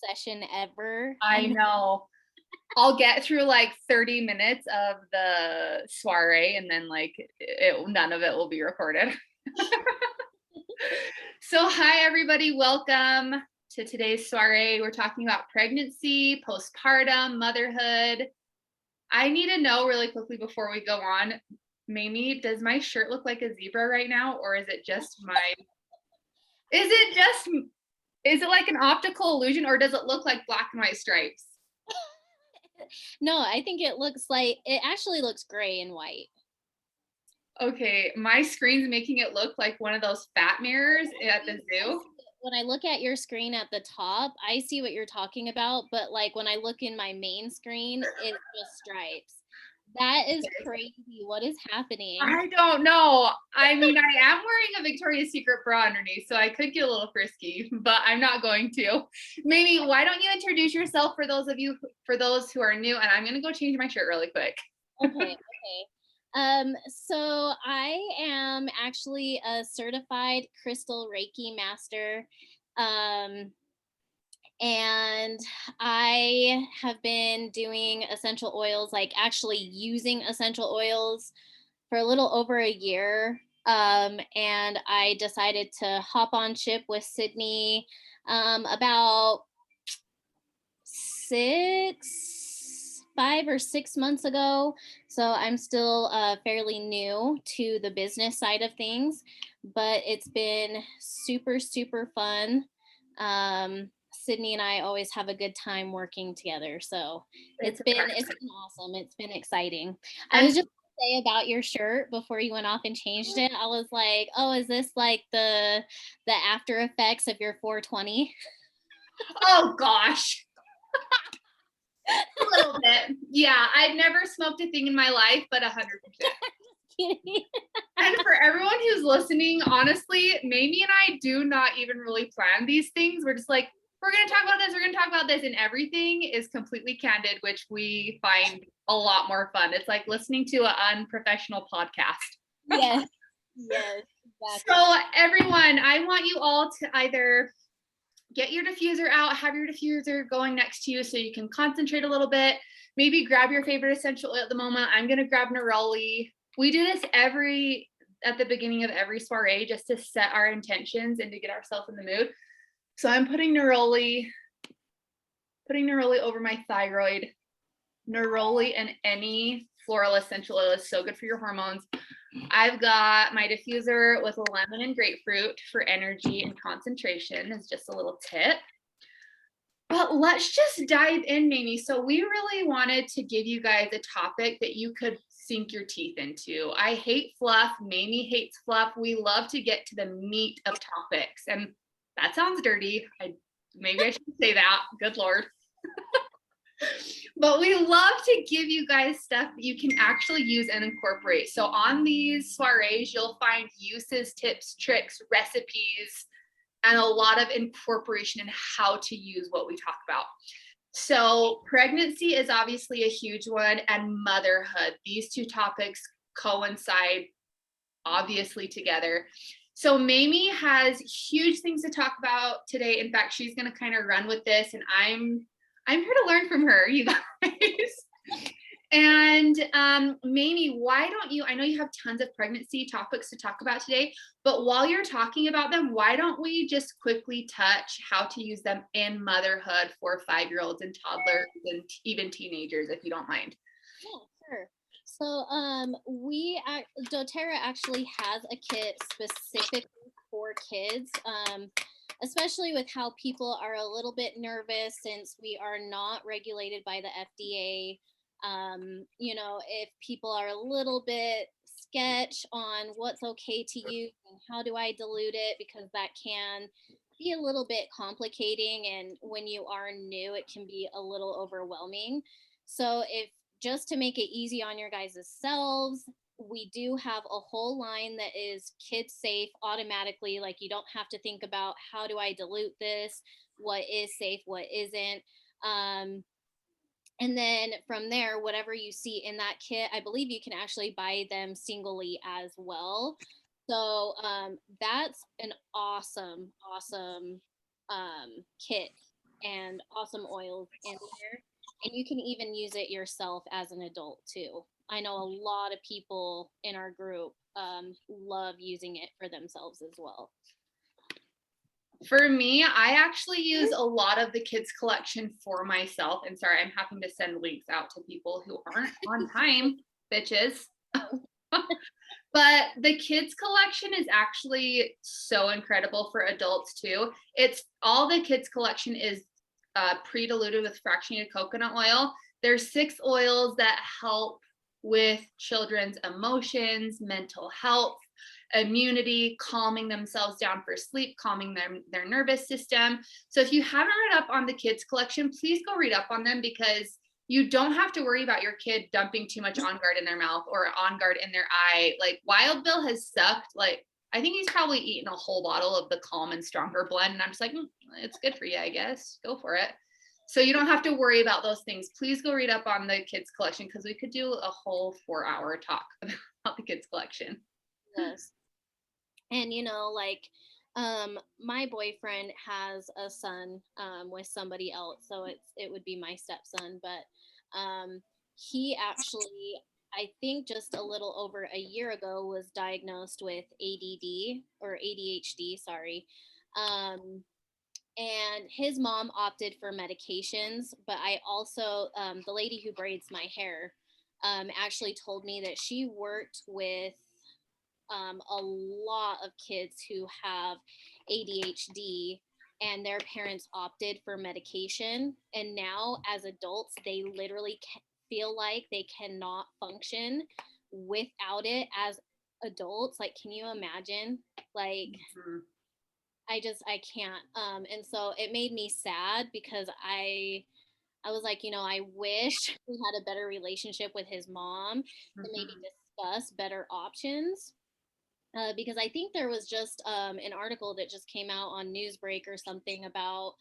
session ever. I know. I'll get through like 30 minutes of the soiree and then like none of it will be recorded. So hi everybody, welcome to today's soiree. We're talking about pregnancy, postpartum, motherhood. I need to know really quickly before we go on, Mamie, does my shirt look like a zebra right now, or is it just is it like an optical illusion, or does it look like black and white stripes? No, I think it actually looks gray and white. Okay, my screen's making it look like one of those fat mirrors at the zoo. When I look at your screen at the top, I see what you're talking about, but like when I look in my main screen, it's just stripes. That is crazy. What is happening? I don't know. I mean, I am wearing a Victoria's Secret bra underneath, so I could get a little frisky, but I'm not going to. Maybe why don't you introduce yourself for those who are new, and I'm gonna go change my shirt really quick. Okay. So I am actually a certified crystal Reiki master. And I have been doing essential oils, like actually using essential oils for a little over a year. And I decided to hop on ship with Sydney about 5 or 6 months ago. So I'm still fairly new to the business side of things, but it's been super, super fun. Sydney and I always have a good time working together. So it's been awesome. It's been exciting. I was just say about your shirt before you went off and changed it. I was like, oh, is this like the after effects of your 420? Oh gosh. A little bit. Yeah, I've never smoked a thing in my life, but 100%. And for everyone who's listening, honestly, Mamie and I do not even really plan these things. We're just like, we're going to talk about this, we're going to talk about this, and everything is completely candid, which we find a lot more fun. It's like listening to an unprofessional podcast. Yes, yes, exactly. So everyone, I want you all to either get your diffuser out, have your diffuser going next to you so you can concentrate a little bit. Maybe grab your favorite essential oil at the moment. I'm going to grab neroli. We do this at the beginning of every soiree just to set our intentions and to get ourselves in the mood. So I'm putting neroli over my thyroid. Neroli and any floral essential oil is so good for your hormones. I've got my diffuser with lemon and grapefruit for energy and concentration is just a little tip. But let's just dive in, Mamie. So we really wanted to give you guys a topic that you could sink your teeth into. I hate fluff. Mamie hates fluff. We love to get to the meat of topics. And that sounds dirty. Maybe I shouldn't say that. Good Lord. But we love to give you guys stuff that you can actually use and incorporate. So on these soirees, you'll find uses, tips, tricks, recipes, and a lot of incorporation in how to use what we talk about. So pregnancy is obviously a huge one, and motherhood. These two topics coincide obviously together. So Mamie has huge things to talk about today. In fact, she's going to kind of run with this, and I'm here to learn from her, you guys. And Mamie, why don't you, I know you have tons of pregnancy topics to talk about today, but while you're talking about them, why don't we just quickly touch how to use them in motherhood for 5-year-olds and toddlers and even teenagers, if you don't mind. Yeah, sure. So doTERRA actually has a kit specifically for kids. Especially with how people are a little bit nervous since we are not regulated by the FDA. If people are a little bit sketch on what's okay to use and how do I dilute it, because that can be a little bit complicating, and when you are new it can be a little overwhelming. So if just to make it easy on your guys' selves, we do have a whole line that is kid safe automatically. Like you don't have to think about how do I dilute this, what is safe, what isn't. And then from there, whatever you see in that kit, I believe you can actually buy them singly as well. So that's an awesome kit and awesome oils in there. And you can even use it yourself as an adult too. I know a lot of people in our group love using it for themselves as well. For me, I actually use a lot of the kids collection for myself. And sorry, I'm having to send links out to people who aren't on time, bitches. But the kids collection is actually so incredible for adults too. It's all the kids collection is pre-diluted with fractionated coconut oil. There's 6 oils that help with children's emotions, mental health, immunity, calming themselves down for sleep, calming their nervous system. So if you haven't read up on the kids collection, please go read up on them, because you don't have to worry about your kid dumping too much On Guard in their mouth or On Guard in their eye. Like Wild Bill has sucked. Like I think he's probably eaten a whole bottle of the Calm and Stronger blend. And I'm just like, it's good for you, I guess. Go for it. So you don't have to worry about those things. Please go read up on the kids collection, because we could do a whole 4-hour talk about the kids collection. Yes. And like my boyfriend has a son with somebody else, so it would be my stepson, but he actually, I think just a little over a year ago, was diagnosed with ADD or ADHD, sorry. Um, and his mom opted for medications, but I also, the lady who braids my hair, actually told me that she worked with a lot of kids who have ADHD, and their parents opted for medication. And now, as adults, they literally feel like they cannot function without it as adults. Like, can you imagine? Like, I can't. And so it made me sad, because I was like, I wish we had a better relationship with his mom to maybe discuss better options. Because I think there was just an article that just came out on Newsbreak or something about,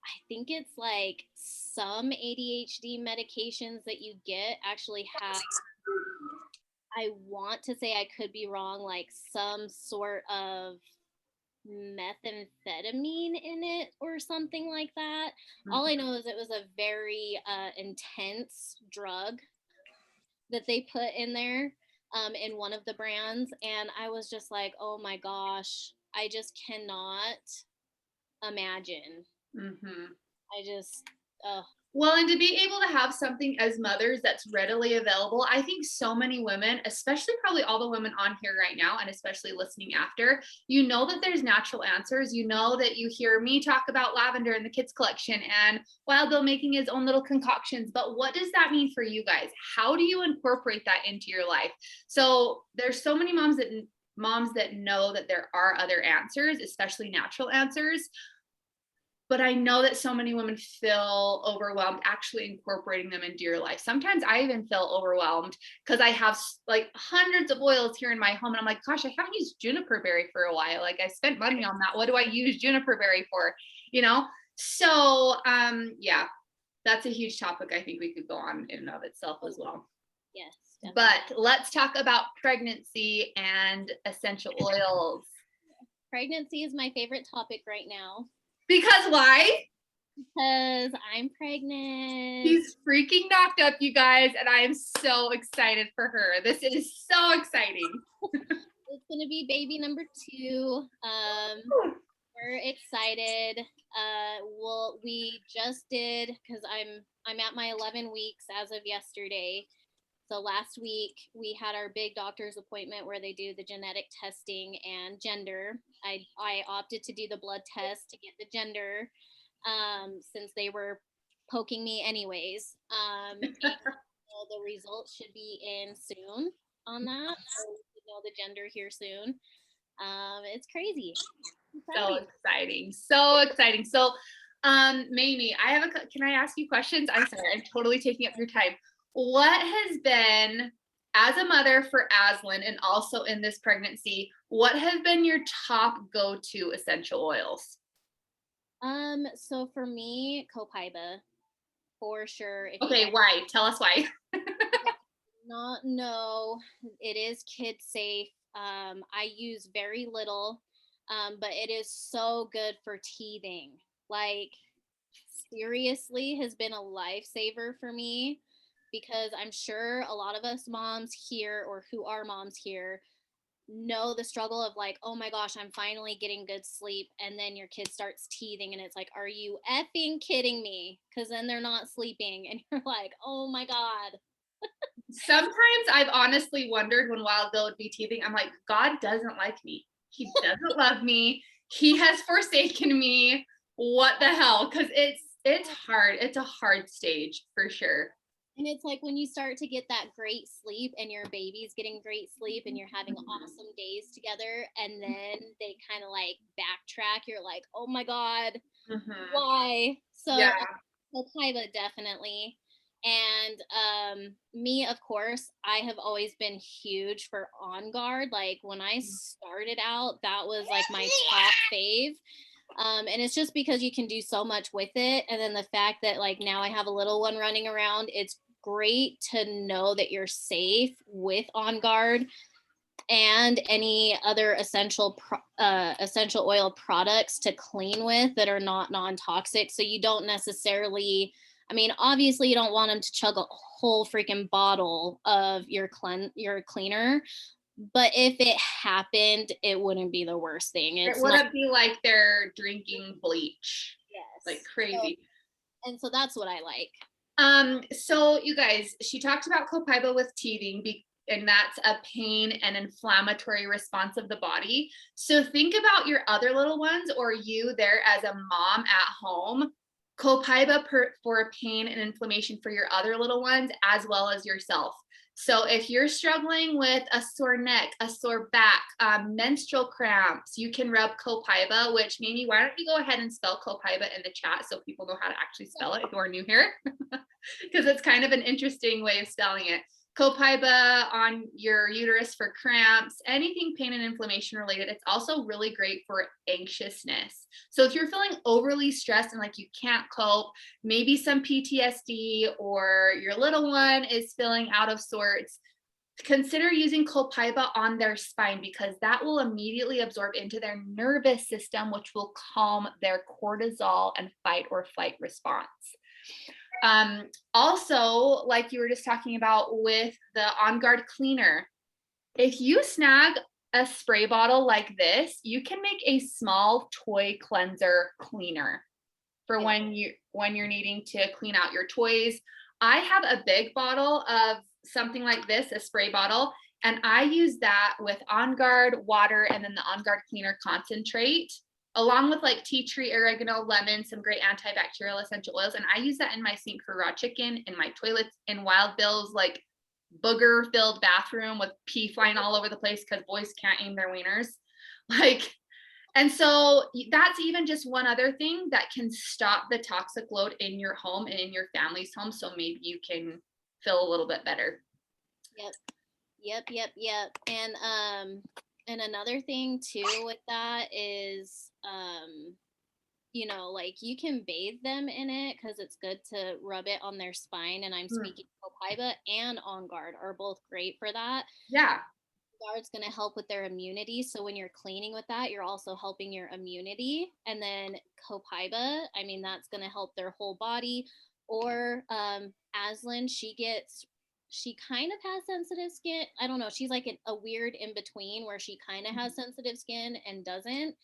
I think it's like some ADHD medications that you get actually have, I want to say, I could be wrong, like some sort of methamphetamine in it or something like that. All I know is it was a very intense drug that they put in there, in one of the brands. And I was just like, oh my gosh, I just cannot imagine. I just, Well, and to be able to have something as mothers that's readily available, I think so many women, especially probably all the women on here right now, and especially listening after, you know that there's natural answers. You know that you hear me talk about lavender in the kids collection and Wild Bill making his own little concoctions. But what does that mean for you guys? How do you incorporate that into your life? So there's so many moms that know that there are other answers, especially natural answers. But I know that so many women feel overwhelmed actually incorporating them into your life. Sometimes I even feel overwhelmed because I have like hundreds of oils here in my home. And I'm like, gosh, I haven't used juniper berry for a while. Like I spent money on that. What do I use juniper berry for? So yeah, that's a huge topic. I think we could go on in and of itself as well. yes. Definitely. But let's talk about pregnancy and essential oils. Pregnancy is my favorite topic right now. Because why? Because I'm pregnant. She's freaking knocked up, you guys, and I am so excited for her. This is so exciting. It's gonna be baby number 2. We're excited. We just did, because I'm at my 11 weeks as of yesterday. So last week we had our big doctor's appointment where they do the genetic testing and gender. I opted to do the blood test to get the gender, since they were poking me anyways. And so the results should be in soon on that. So we know the gender here soon. It's crazy. So exciting. So exciting. So Mamie, can I ask you questions? I'm sorry, I'm totally taking up your time. What has been, as a mother for Aslan and also in this pregnancy, what have been your top go-to essential oils? So for me, copaiba, for sure. Okay, why? Tell us why. Not know, it is kid safe. I use very little, but it is so good for teething. Like, seriously has been a lifesaver for me, because I'm sure a lot of us moms here, or who are moms here, know the struggle of like, oh my gosh, I'm finally getting good sleep. And then your kid starts teething, and it's like, are you effing kidding me? Because then they're not sleeping, and you're like, oh my God. Sometimes I've honestly wondered when Wild Bill would be teething, I'm like, God doesn't like me. He doesn't love me. He has forsaken me. What the hell? Because it's hard. It's a hard stage for sure. And it's like when you start to get that great sleep, and your baby's getting great sleep, and you're having awesome days together, and then they kind of like backtrack, you're like, oh my God, Mm-hmm. why? Yeah. So Kaiba, definitely. And me, of course, I have always been huge for On Guard. Like when I started out, that was like my top fave. And it's just because you can do so much with it. And then the fact that like now I have a little one running around, it's great to know that you're safe with On Guard and any other essential oil products to clean with that are not non-toxic. So you don't necessarily, I mean, obviously you don't want them to chug a whole freaking bottle of your cleaner, but if it happened, it wouldn't be the worst thing. It It's not. wouldn't be like they're drinking bleach like Yes. crazy. So that's what I like. So you guys, she talked about copaiba with teething, and that's a pain and inflammatory response of the body. So think about your other little ones, or you there as a mom at home. Copaiba for pain and inflammation for your other little ones as well as yourself. So if you're struggling with a sore neck, a sore back, menstrual cramps, you can rub copaiba, which Mimi, why don't you go ahead and spell copaiba in the chat so people know how to actually spell it who are new here? Because it's kind of an interesting way of spelling it. Copaiba on your uterus for cramps, anything pain and inflammation related. It's also really great for anxiousness. So if you're feeling overly stressed and like you can't cope, maybe some PTSD, or your little one is feeling out of sorts, consider using copaiba on their spine, because that will immediately absorb into their nervous system, which will calm their cortisol and fight or flight response. Also, like you were just talking about with the On Guard cleaner, if you snag a spray bottle like this, you can make a small toy cleanser cleaner for when you're needing to clean out your toys. I have a big bottle of something like this, a spray bottle, and I use that with On Guard water and then the On Guard cleaner concentrate, along with like tea tree, oregano, lemon, some great antibacterial essential oils. And I use that in my sink for raw chicken, in my toilets, in Wild Bill's like booger filled bathroom with pee flying all over the place because boys can't aim their wieners. Like, and so that's even just one other thing that can stop the toxic load in your home and in your family's home. So maybe you can feel a little bit better. Yep. And another thing too with that is, you know, like you can bathe them in it because it's good to rub it on their spine. And I'm speaking copaiba and On Guard are both great for that. Yeah. Guard's going to help with their immunity. So when you're cleaning with that, you're also helping your immunity. And then copaiba, I mean, that's going to help their whole body. Or Aslan, she kind of has sensitive skin. I don't know. She's like a weird in between where she kind of has sensitive skin and doesn't.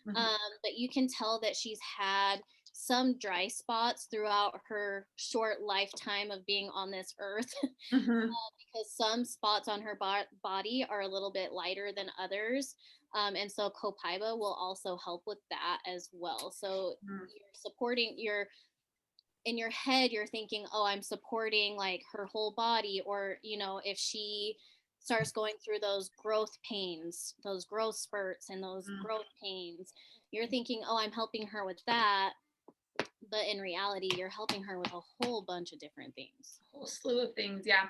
But you can tell that she's had some dry spots throughout her short lifetime of being on this earth. Because some spots on her body are a little bit lighter than others. And so copaiba will also help with that as well. So you're supporting in your head, you're thinking, oh, I'm supporting like her whole body. Or, you know, if she starts going through those growth pains, those growth spurts and those growth pains, you're thinking, oh, I'm helping her with that. But in reality, you're helping her with a whole bunch of different things. A whole slew of things, yeah.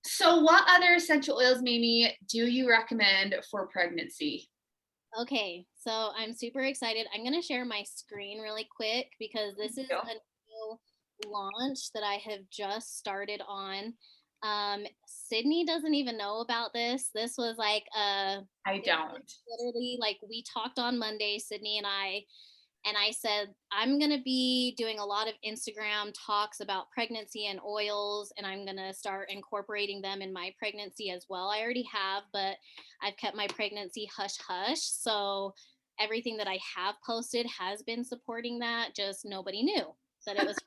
So what other essential oils, Mimi, do you recommend for pregnancy? Okay, so I'm super excited. I'm going to share my screen really quick because this is a new launch that I have just started on. Sydney doesn't even know about this. This was like I don't. literally like we talked on Monday, Sydney and I, And I said, I'm going to be doing a lot of Instagram talks about pregnancy and oils, and I'm going to start incorporating them in my pregnancy as well. I already have, but I've kept my pregnancy hush hush. So everything that I have posted has been supporting that, just nobody knew that it was.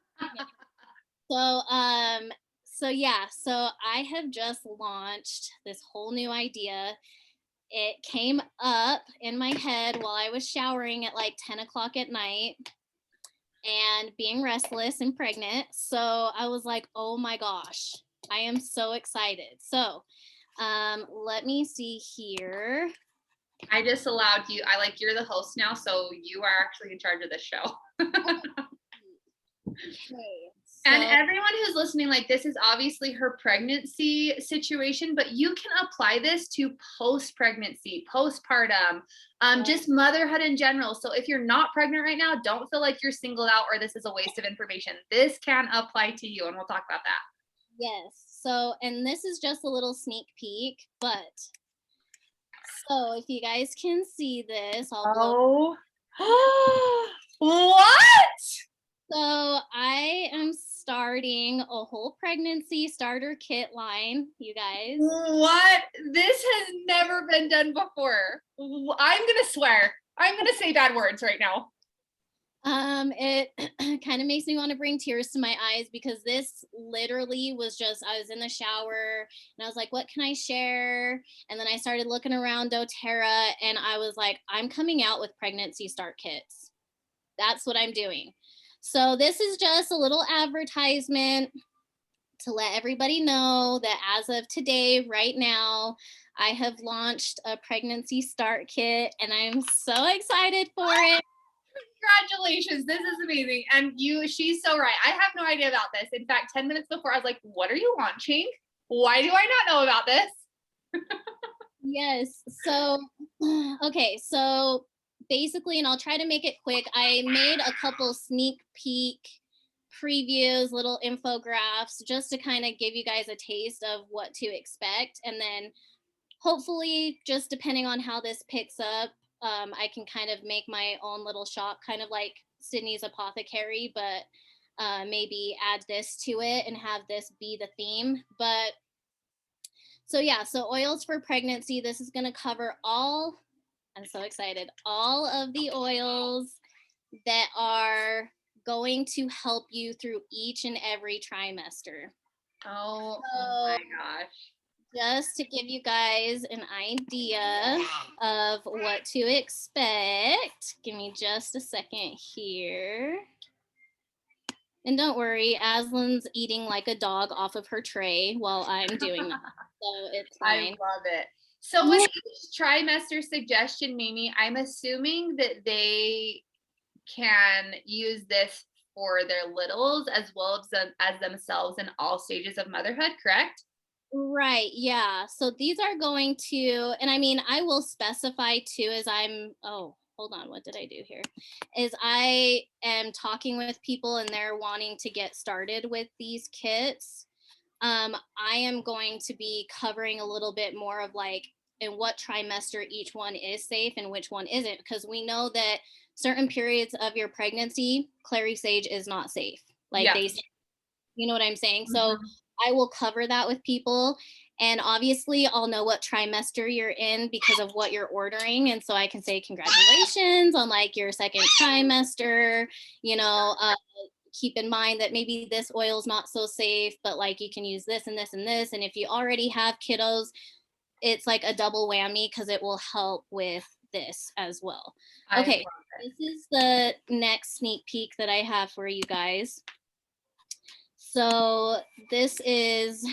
So yeah, so I have just launched this whole new idea. It came up in my head while I was showering at like 10 o'clock at night and being restless and pregnant. So I was like, oh my gosh, I am so excited. So let me see here. I just allowed you, you're the host now, so you are actually in charge of this show. Okay. And everyone who's listening, like, this is obviously her pregnancy situation, but you can apply this to post-pregnancy, postpartum, just motherhood in general. So if you're not pregnant right now, don't feel like you're singled out or this is a waste of information. This can apply to you, and we'll talk about that. Yes. So, and this is just a little sneak peek, but so if you guys can see this, I'll blow. What? So I am starting a whole pregnancy starter kit line, you guys. What? This has never been done before. I'm gonna swear. I'm gonna say bad words right now. It kind of makes me want to bring tears to my eyes because this literally was just, I was in the shower and I was like, what can I share? And then I started looking around doTERRA and I was like, I'm coming out with pregnancy start kits. That's what I'm doing. So this is just a little advertisement to let everybody know that as of today, right now, I have launched a pregnancy start kit and I'm so excited for it. Congratulations. This is amazing. And she's so right. I have no idea about this. In fact, 10 minutes before, I was like, what are you launching? Why do I not know about this? Yes. So, okay. So basically, and I'll try to make it quick, I made a couple sneak peek previews, little infographics, just to kind of give you guys a taste of what to expect. And then hopefully, just depending on how this picks up, I can kind of make my own little shop, kind of like Sydney's Apothecary, but maybe add this to it and have this be the theme. But so yeah, so oils for pregnancy, this is going to cover all, I'm so excited, all of the oils that are going to help you through each and every trimester. Oh my gosh. Just to give you guys an idea of what to expect, give me just a second here. And don't worry, Aslan's eating like a dog off of her tray while I'm doing that. So it's fine. I love it. So with each trimester suggestion, Mimi, I'm assuming that they can use this for their littles as well as themselves in all stages of motherhood, correct? Right, yeah. So these are going to, and I mean, I will specify too as hold on, what did I do here? Is I am talking with people and they're wanting to get started with these kits. I am going to be covering a little bit more of like in what trimester each one is safe and which one isn't, because we know that certain periods of your pregnancy, clary sage is not safe. Like you know what I'm saying? Mm-hmm. So I will cover that with people. And obviously I'll know what trimester you're in because of what you're ordering. And so I can say congratulations on like your second trimester, keep in mind that maybe this oil is not so safe, but like you can use this and this and this. And if you already have kiddos, it's like a double whammy because it will help with this as well. Okay, this is the next sneak peek that I have for you guys. So this is,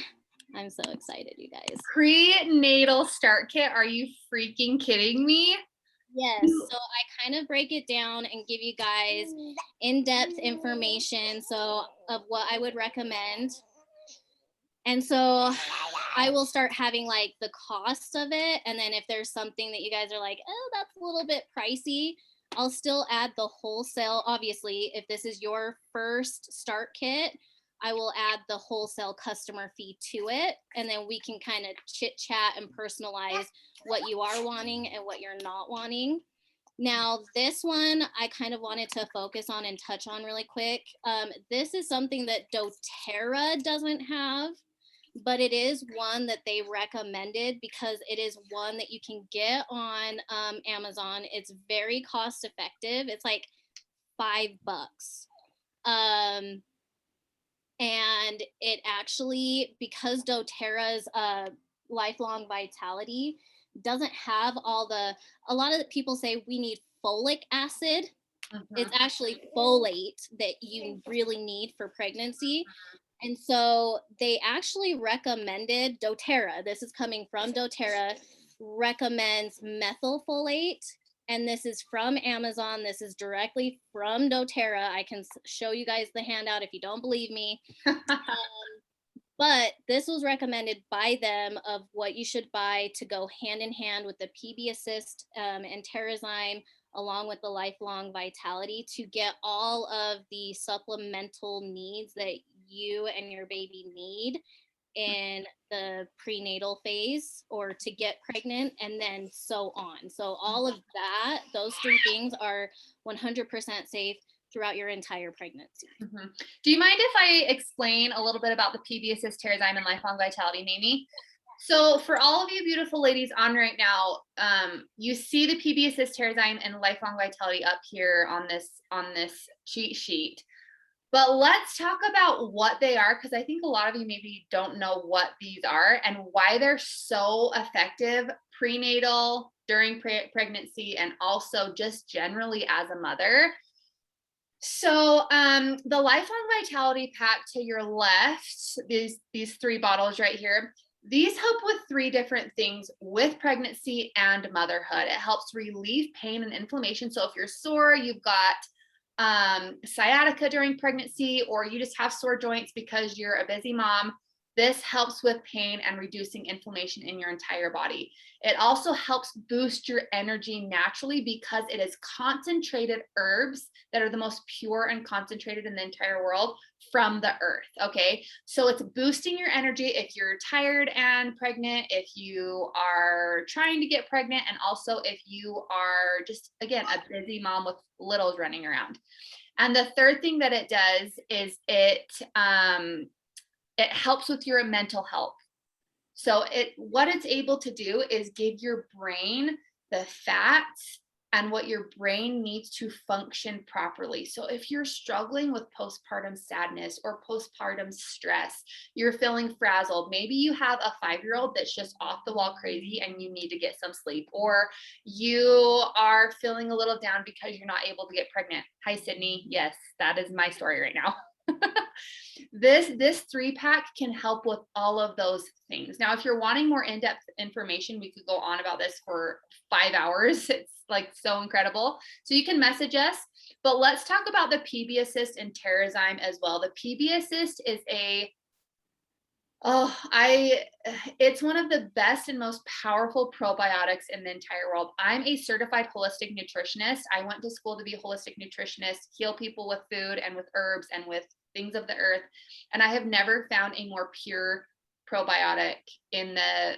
I'm so excited, you guys. Prenatal start kit. Are you freaking kidding me? Yes. So I kind of break it down and give you guys in-depth information. So of what I would recommend. And so I will start having like the cost of it. And then if there's something that you guys are like, oh, that's a little bit pricey, I'll still add the wholesale. Obviously, if this is your first start kit, I will add the wholesale customer fee to it. And then we can kind of chit chat and personalize what you are wanting and what you're not wanting. Now, this one I kind of wanted to focus on and touch on really quick. This is something that doTERRA doesn't have, but it is one that they recommended because it is one that you can get on Amazon. It's very cost effective. It's like $5. Um, and it actually, because doTERRA's lifelong vitality doesn't have a lot of people say we need folic acid. It's actually folate that you really need for pregnancy. And so they actually recommended doTERRA. This is coming from doTERRA, recommends methylfolate. And this is from Amazon. This is directly from doTERRA. I can show you guys the handout if you don't believe me. But this was recommended by them of what you should buy to go hand in hand with the PB Assist and Terrazyme, along with the lifelong vitality, to get all of the supplemental needs that you and your baby need in the prenatal phase or to get pregnant, and then so on. So all of that, those three things are 100% safe throughout your entire pregnancy. Do you mind if I explain a little bit about the PB Assist, Terrazyme, and Lifelong Vitality, Mamie? So for all of you beautiful ladies on right now, you see the PB Assist, Terrazyme, and Lifelong Vitality up here on this cheat sheet. But let's talk about what they are, because I think a lot of you maybe don't know what these are and why they're so effective prenatal, during pregnancy, and also just generally as a mother. So the Lifelong Vitality Pack to your left, these three bottles right here, these help with three different things with pregnancy and motherhood. It helps relieve pain and inflammation. So if you're sore, you've got sciatica during pregnancy, or you just have sore joints because you're a busy mom, this helps with pain and reducing inflammation in your entire body. It also helps boost your energy naturally because it is concentrated herbs that are the most pure and concentrated in the entire world from the earth. Okay. So it's boosting your energy if you're tired and pregnant, if you are trying to get pregnant, and also if you are just, again, a busy mom with littles running around. And the third thing that it does is it helps with your mental health. So what it's able to do is give your brain the fats and what your brain needs to function properly. So if you're struggling with postpartum sadness or postpartum stress, you're feeling frazzled, maybe you have a 5-year-old that's just off the wall crazy and you need to get some sleep, or you are feeling a little down because you're not able to get pregnant. Hi, Sydney. Yes, that is my story right now. This 3-pack can help with all of those things. Now, if you're wanting more in-depth information, we could go on about this for 5 hours. It's like so incredible. So you can message us, but let's talk about the PB Assist and Terrazyme as well. The PB Assist is it's one of the best and most powerful probiotics in the entire world. I'm a certified holistic nutritionist. I went to school to be a holistic nutritionist, heal people with food and with herbs and with things of the earth. And I have never found a more pure probiotic in the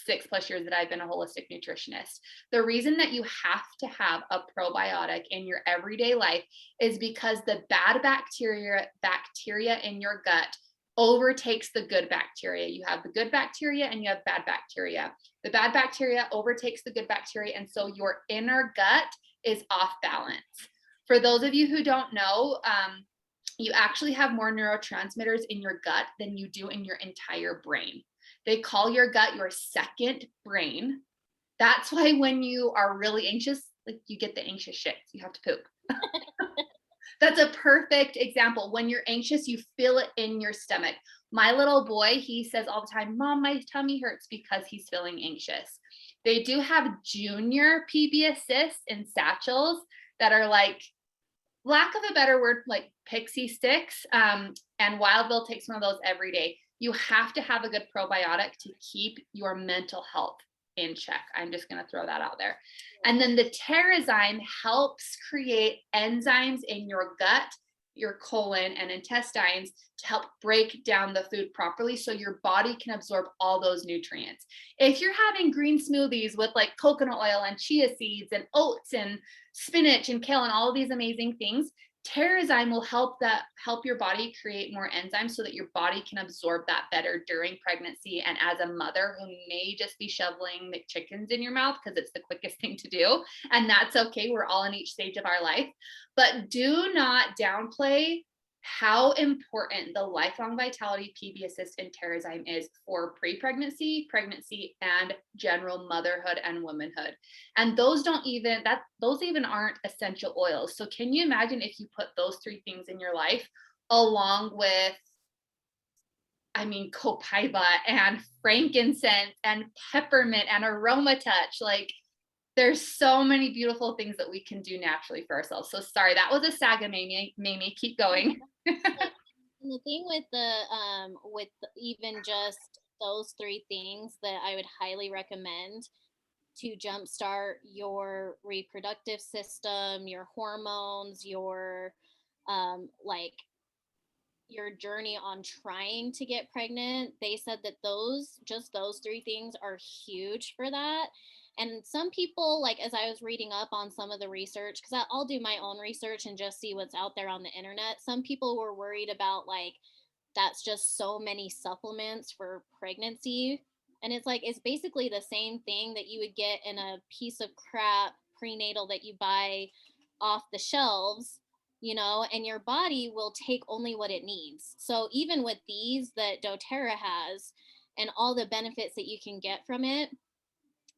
6+ years that I've been a holistic nutritionist. The reason that you have to have a probiotic in your everyday life is because the bad bacteria in your gut overtakes the good bacteria. You have the good bacteria and you have bad bacteria. The bad bacteria overtakes the good bacteria, and so your inner gut is off balance. For those of you who don't know, you actually have more neurotransmitters in your gut than you do in your entire brain. They call your gut your second brain. That's why when you are really anxious, like you get the anxious shits, you have to poop. That's a perfect example. When you're anxious, you feel it in your stomach. My little boy, he says all the time, Mom, my tummy hurts, because he's feeling anxious. They do have junior PB Assists in satchels that are like, lack of a better word, like pixie sticks. And Wildville takes one of those every day. You have to have a good probiotic to keep your mental health in check. I'm just going to throw that out there. And then the Terrazyme helps create enzymes in your gut your colon and intestines to help break down the food properly so your body can absorb all those nutrients. If you're having green smoothies with like coconut oil and chia seeds and oats and spinach and kale and all of these amazing things, Terrazyme will help your body create more enzymes so that your body can absorb that better during pregnancy and as a mother who may just be shoveling the chickens in your mouth because it's the quickest thing to do, and that's okay. We're all in each stage of our life, but do not downplay how important the lifelong vitality PB Assist and Terrazyme is for pre-pregnancy, pregnancy, and general motherhood and womanhood. And those even aren't essential oils. So can you imagine if you put those three things in your life along with, I mean, copaiba and frankincense and peppermint and aroma touch? Like, there's so many beautiful things that we can do naturally for ourselves. So sorry, that was a saga, Mamie. Keep going. And the thing with even just those three things that I would highly recommend to jumpstart your reproductive system, your hormones, like your journey on trying to get pregnant, they said that those three things are huge for that. And some people, like, as I was reading up on some of the research, because I'll do my own research and just see what's out there on the internet, some people were worried about, like, that's just so many supplements for pregnancy. And it's like, it's basically the same thing that you would get in a piece of crap prenatal that you buy off the shelves, and your body will take only what it needs. So even with these that doTERRA has and all the benefits that you can get from it,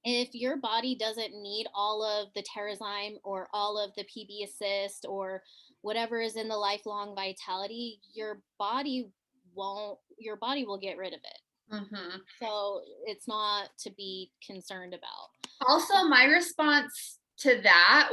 if your body doesn't need all of the Terrazyme or all of the PB Assist or whatever is in the lifelong vitality, your body will get rid of it. Mm-hmm. So it's not to be concerned about. Also, my response to that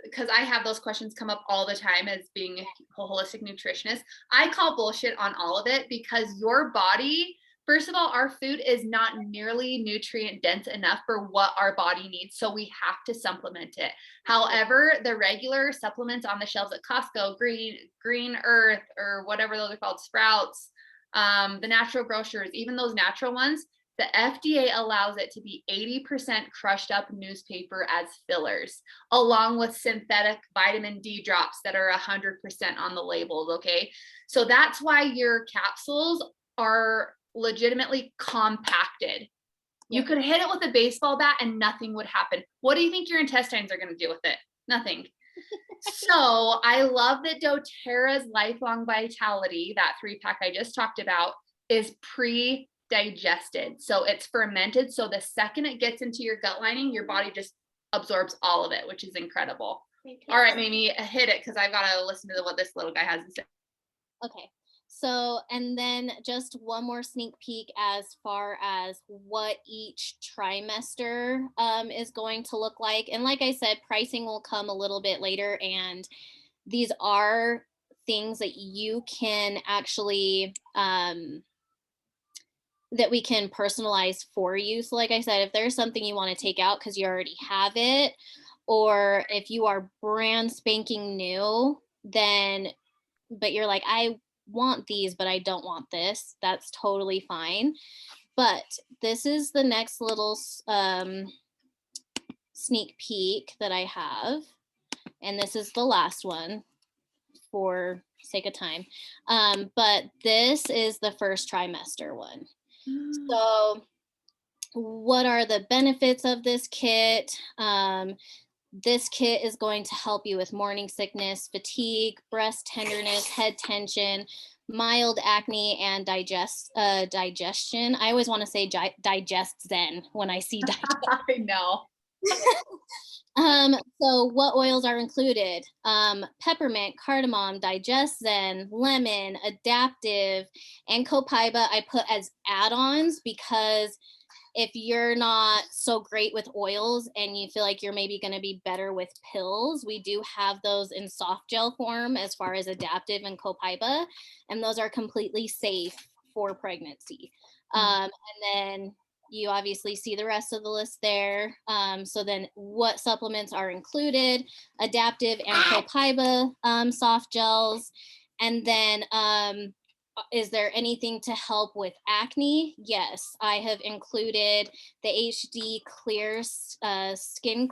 because I have those questions come up all the time as being a holistic nutritionist, I call bullshit on all of it, because your body, first of all, our food is not nearly nutrient dense enough for what our body needs. So we have to supplement it. However, the regular supplements on the shelves at Costco, Green Earth, or whatever those are called, Sprouts, the natural grocers, even those natural ones, the FDA allows it to be 80% crushed up newspaper as fillers, along with synthetic vitamin D drops that are 100% on the labels. Okay. So that's why your capsules are legitimately compacted. You could hit it with a baseball bat and nothing would happen. What do you think your intestines are going to do with it? Nothing. So I love that doTERRA's lifelong vitality, that 3-pack I just talked about, is pre-digested. So it's fermented. So the second it gets into your gut lining, your body just absorbs all of it, which is incredible. All right, Mamie, hit it, because I've got to listen to what this little guy has to say. Okay. So, and then just one more sneak peek as far as what each trimester is going to look like. And like I said, pricing will come a little bit later. And these are things that you can actually, that we can personalize for you. So like I said, if there's something you want to take out because you already have it, or if you are brand spanking new, but you're like, I want these, but I don't want this, that's totally fine. But this is the next little sneak peek that I have. And this is the last one for sake of time. But this is the first trimester one. So what are the benefits of this kit? This kit is going to help you with morning sickness, fatigue, breast tenderness, head tension, mild acne, and digestion. I always want to say digest zen when I see digest. I know. So what oils are included? Peppermint, cardamom, digest zen, lemon, adaptive, and copaiba I put as add-ons, because if you're not so great with oils and you feel like you're maybe going to be better with pills, we do have those in soft gel form as far as adaptive and copaiba, and those are completely safe for pregnancy. And then You obviously see the rest of the list there. So then what supplements are included: adaptive and copaiba soft gels. And then is there anything to help with acne? Yes, I have included the HD Clear skincare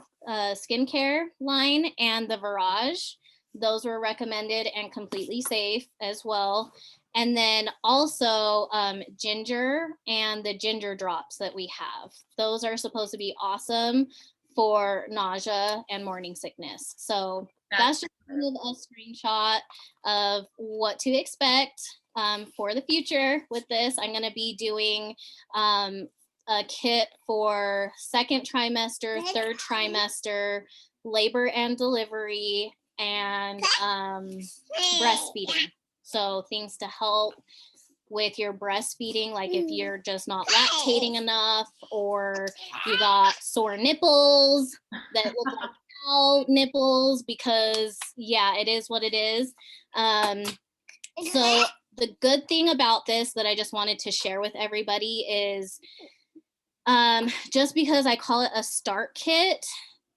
line and the Virage. Those were recommended and completely safe as well. And then also ginger and the ginger drops that we have. Those are supposed to be awesome for nausea and morning sickness. So that's just kind of a screenshot of what to expect for the future with this. I'm going to be doing a kit for second trimester, third trimester, labor and delivery, and breastfeeding. So things to help with your breastfeeding, like if you're just not lactating enough, or you got sore nipples that look like cow nipples, because yeah, it is what it is. So the good thing about this that I just wanted to share with everybody is just because I call it a start kit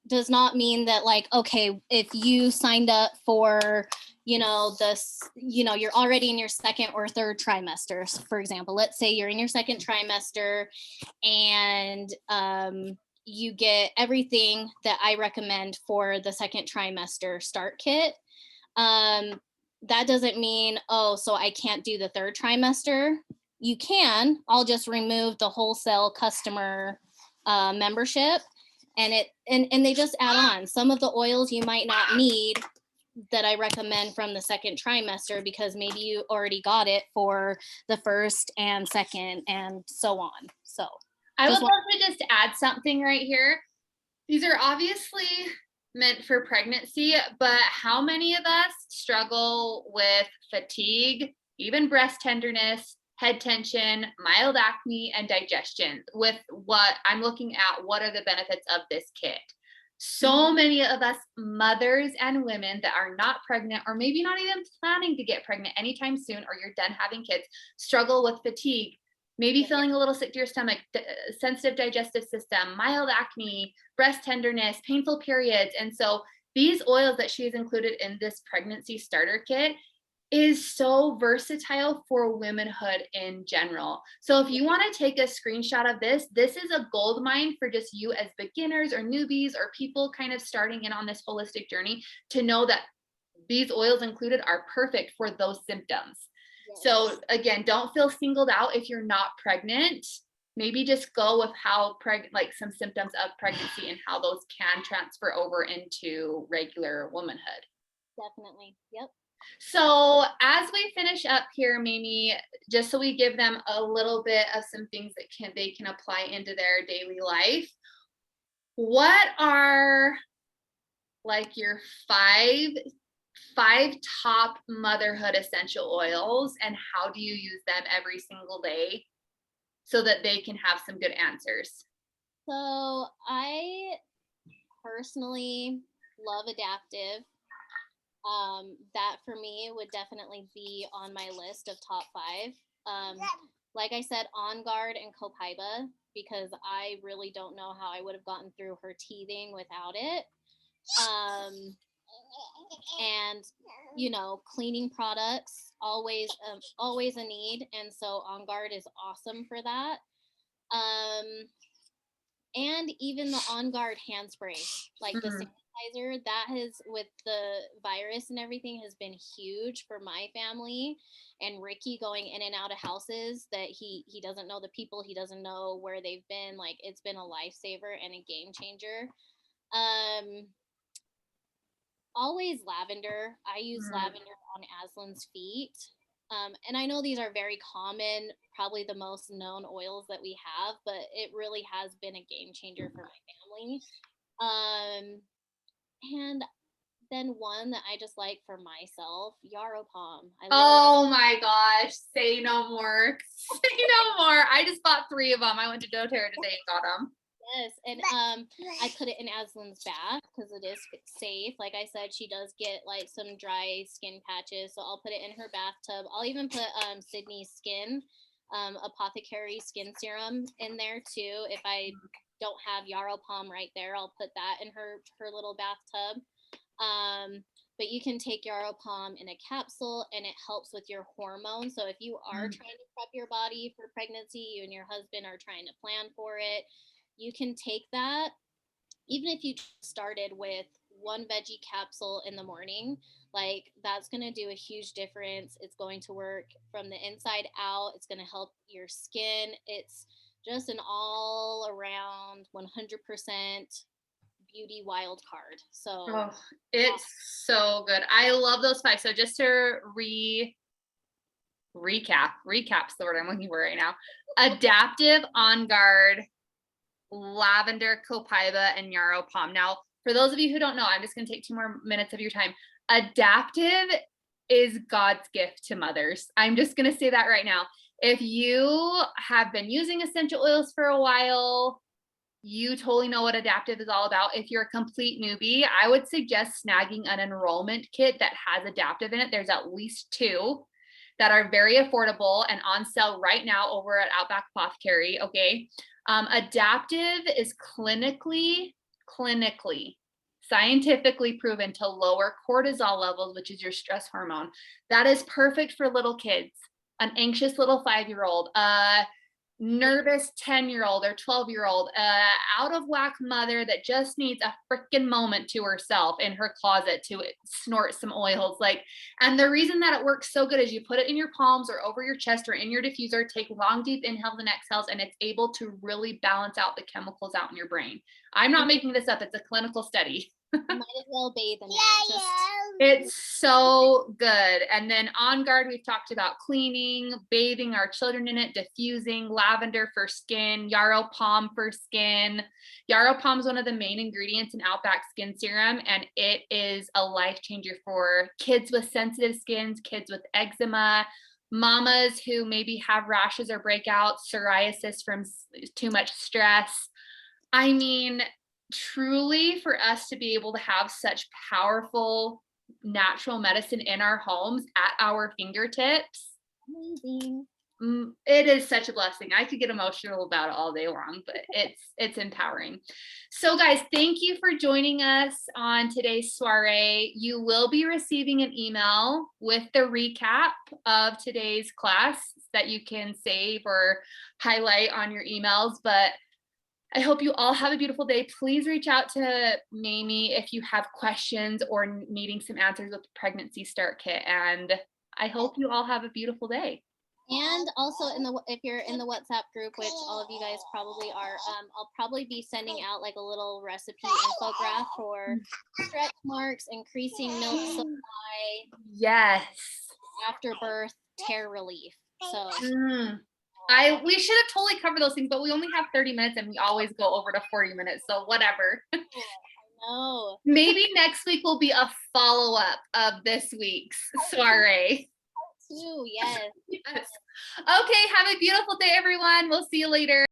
does not mean that, like, okay, if you signed up for, you know, this, you know, you're already in your second or third trimester, for example. Let's say you're in your second trimester and you get everything that I recommend for the second trimester start kit. That doesn't mean, oh, so I can't do the third trimester. You can. I'll just remove the wholesale customer membership, and they just add on some of the oils you might not need that I recommend from the second trimester, because maybe you already got it for the first and second and so on. So I would love to just add something right here. These are obviously meant for pregnancy, but how many of us struggle with fatigue, even breast tenderness, head tension, mild acne, and digestion? With what I'm looking at, what are the benefits of this kit? So many of us mothers and women that are not pregnant, or maybe not even planning to get pregnant anytime soon, or you're done having kids, struggle with fatigue, maybe feeling a little sick to your stomach, sensitive digestive system, mild acne, breast tenderness, painful periods. And so these oils that she has included in this pregnancy starter kit is so versatile for womanhood in general. So if you want to take a screenshot of this, this is a gold mine for just you as beginners or newbies or people kind of starting in on this holistic journey, to know that these oils included are perfect for those symptoms. Yes. So again, don't feel singled out if you're not pregnant. Maybe just go with how like some symptoms of pregnancy and how those can transfer over into regular womanhood. Definitely. Yep. So as we finish up here, Mamie, just so we give them a little bit of some things that they can apply into their daily life, what are like your five top motherhood essential oils, and how do you use them every single day so that they can have some good answers? So I personally love adaptive. That for me would definitely be on my list of top 5. Like I said, On Guard and Copaiba, because I really don't know how I would have gotten through her teething without it. And you know, cleaning products, always a need, and so On Guard is awesome for that. And even the On Guard hand spray, like the sanitizer, that has, with the virus and everything, has been huge for my family. And Ricky going in and out of houses that he doesn't know the people, he doesn't know where they've been. Like, it's been a lifesaver and a game changer. Always lavender. I use lavender on Aslan's feet. And I know these are very common, probably the most known oils that we have, but it really has been a game changer for my family. And then one that I just like for myself, Yarrow Palm. Oh my gosh, say no more. Say no more. I just bought 3 of them. I went to doTERRA today and got them. Yes, and I put it in Aslan's bath because it is safe. Like I said, she does get like some dry skin patches, so I'll put it in her bathtub. I'll even put Sydney's skin apothecary skin serum in there too. If I don't have yarrow palm right there, I'll put that in her little bathtub. But you can take yarrow palm in a capsule and it helps with your hormones. So if you are trying to prep your body for pregnancy, you and your husband are trying to plan for it, you can take that. Even if you started with one veggie capsule in the morning, like that's going to do a huge difference. It's going to work from the inside out. It's going to help your skin. It's just an all around 100% beauty wild card. So it's so good. I love those 5. So just to recap's the word I'm looking for right now. Adaptive, On Guard, lavender, copaiba, and yarrow palm. Now, for those of you who don't know, I'm just going to take 2 more minutes of your time. Adaptive is God's gift to mothers. I'm just going to say that right now. If you have been using essential oils for a while, you totally know what adaptive is all about. If you're a complete newbie, I would suggest snagging an enrollment kit that has adaptive in it. There's at least 2 that are very affordable and on sale right now over at Outback Apothecary. Okay. Adaptive is clinically, scientifically proven to lower cortisol levels, which is your stress hormone. That is perfect for little kids, an anxious little 5-year-old, nervous 10-year-old or 12-year-old, out of whack mother that just needs a freaking moment to herself in her closet to snort some oils. Like, and the reason that it works so good is you put it in your palms or over your chest or in your diffuser, take long, deep inhales and exhales, and it's able to really balance out the chemicals out in your brain. I'm not making this up. It's a clinical study. You might as well bathe in it. It's so good. And then On Guard, we've talked about cleaning, bathing our children in it, diffusing, lavender for skin, yarrow palm for skin. Yarrow palm is one of the main ingredients in Outback skin serum, and it is a life changer for kids with sensitive skins, kids with eczema, mamas who maybe have rashes or breakouts, psoriasis from too much stress. I mean, truly, for us to be able to have such powerful natural medicine in our homes at our fingertips, Amazing. It is such a blessing. I could get emotional about it all day long, but it's empowering. So guys, thank you for joining us on today's soiree. You will be receiving an email with the recap of today's class that you can save or highlight on your emails, but I hope you all have a beautiful day. Please reach out to Mamie if you have questions or needing some answers with the pregnancy start kit. And I hope you all have a beautiful day. And also if you're in the WhatsApp group, which all of you guys probably are, I'll probably be sending out like a little recipe infographic for stretch marks, increasing milk supply. Yes. After birth tear relief. So we should have totally covered those things, but we only have 30 minutes and we always go over to 40 minutes. So whatever. I know. Maybe next week will be a follow-up of this week's soiree. Too, yes. Yes. Okay, have a beautiful day, everyone. We'll see you later.